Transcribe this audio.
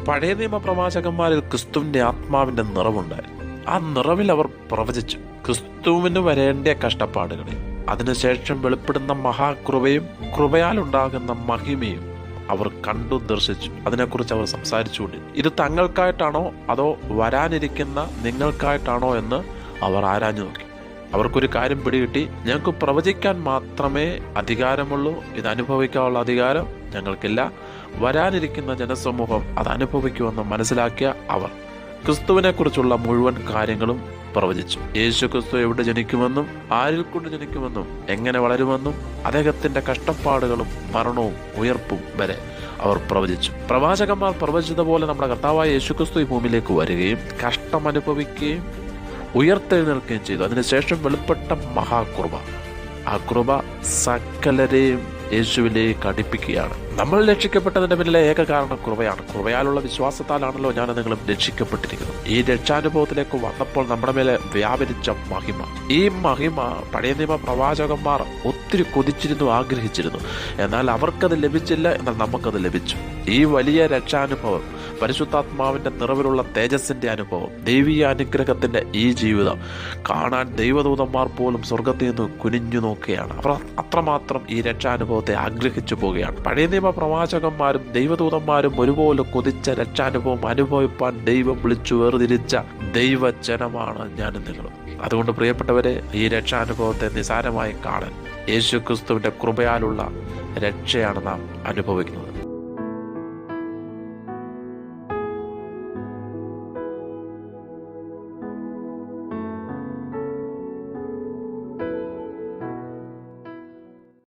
പഴയ നിയമ പ്രവാചകന്മാരിൽ ക്രിസ്തുവിന്റെ ആത്മാവിന്റെ നിറവുണ്ടായിരുന്നു. ആ നിറവിൽ അവർ പ്രവചിച്ചു ക്രിസ്തുവിന് വരേണ്ട കഷ്ടപ്പാടുകളെ, അതിനുശേഷം വെളിപ്പെടുന്ന മഹാകൃപയും കൃപയാലുണ്ടാകുന്ന മഹിമയും അവർ കണ്ടു ദർശിച്ചു. അതിനെക്കുറിച്ച് അവർ സംസാരിച്ചുകൊണ്ട് ഇത് തങ്ങൾക്കായിട്ടാണോ അതോ വരാനിരിക്കുന്ന നിങ്ങൾക്കായിട്ടാണോ എന്ന് അവർ ആരാഞ്ഞു നോക്കി. അവർക്കൊരു കാര്യം പിടികിട്ടി, ഞങ്ങൾക്ക് പ്രവചിക്കാൻ മാത്രമേ അധികാരമുള്ളൂ, ഇത് അനുഭവിക്കാനുള്ള അധികാരം ഞങ്ങൾക്കില്ല. വരാനിരിക്കുന്ന ജനസമൂഹം അത് അനുഭവിക്കുമെന്ന് മനസ്സിലാക്കിയ അവർ ക്രിസ്തുവിനെ കുറിച്ചുള്ള മുഴുവൻ കാര്യങ്ങളും പ്രവചിച്ചു. യേശു ക്രിസ്തു എവിടെ ജനിക്കുമെന്നും ആരിൽ കൊണ്ട് ജനിക്കുമെന്നും എങ്ങനെ വളരുമെന്നും അദ്ദേഹത്തിന്റെ കഷ്ടപ്പാടുകളും മരണവും ഉയർപ്പും വരെ അവർ പ്രവചിച്ചു. പ്രവാചകന്മാർ പ്രവചിച്ചതുപോലെ നമ്മുടെ കർത്താവായ യേശു ക്രിസ്തു ഈ ഭൂമിയിലേക്ക് വരികയും കഷ്ടം അനുഭവിക്കുകയും ഉയർത്തെഴുന്നേൽക്കുകയും ചെയ്തു. അതിനുശേഷം വെളിപ്പെട്ട മഹാകൃപ, ആ കൃപ സകലരെയും യേശുവിലേക്ക് അടുപ്പിക്കുകയാണ്. നമ്മൾ രക്ഷിക്കപ്പെട്ടതിന്റെ പിന്നിലെ ഏക കാരണം കൃപയാണ്. കൃപയാലുള്ള വിശ്വാസത്താലാണല്ലോ ഞാൻ നിങ്ങളും രക്ഷിക്കപ്പെട്ടിരിക്കുന്നത്. ഈ രക്ഷാനുഭവത്തിലേക്ക് വന്നപ്പോൾ നമ്മുടെ മേലെ വ്യാപരിച്ച മഹിമ, ഈ മഹിമ പഴയ നിയമ പ്രവാചകന്മാർ ഒത്തിരി കൊതിച്ചിരുന്നു, ആഗ്രഹിച്ചിരുന്നു. എന്നാൽ അവർക്കത് ലഭിച്ചില്ല, എന്നാൽ നമുക്കത് ലഭിച്ചു. ഈ വലിയ രക്ഷാനുഭവം, പരിശുദ്ധാത്മാവിന്റെ നിറവിലുള്ള തേജസ്സിന്റെ അനുഭവം, ദൈവീയ അനുഗ്രഹത്തിന്റെ ഈ ജീവിതം കാണാൻ ദൈവദൂതന്മാർ പോലും സ്വർഗത്തിൽ നിന്ന് കുനിഞ്ഞു നോക്കുകയാണ്. അവർ അത്രമാത്രം ഈ രക്ഷാനുഭവത്തെ ആഗ്രഹിച്ചു പോവുകയാണ്. പഴയ നിയമ പ്രവാചകന്മാരും ദൈവദൂതന്മാരും ഒരുപോലെ കൊതിച്ച രക്ഷാനുഭവം അനുഭവിപ്പാൻ ദൈവം വിളിച്ചു വേർതിരിച്ച ദൈവജനമാണ് ഞാനും നിങ്ങളും. അതുകൊണ്ട് പ്രിയപ്പെട്ടവരെ, ഈ രക്ഷാനുഭവത്തെ നിസാരമായി കാണാൻ യേശു ക്രിസ്തുവിന്റെ കൃപയാലുള്ള രക്ഷയാണ് നാം അനുഭവിക്കുന്നത്.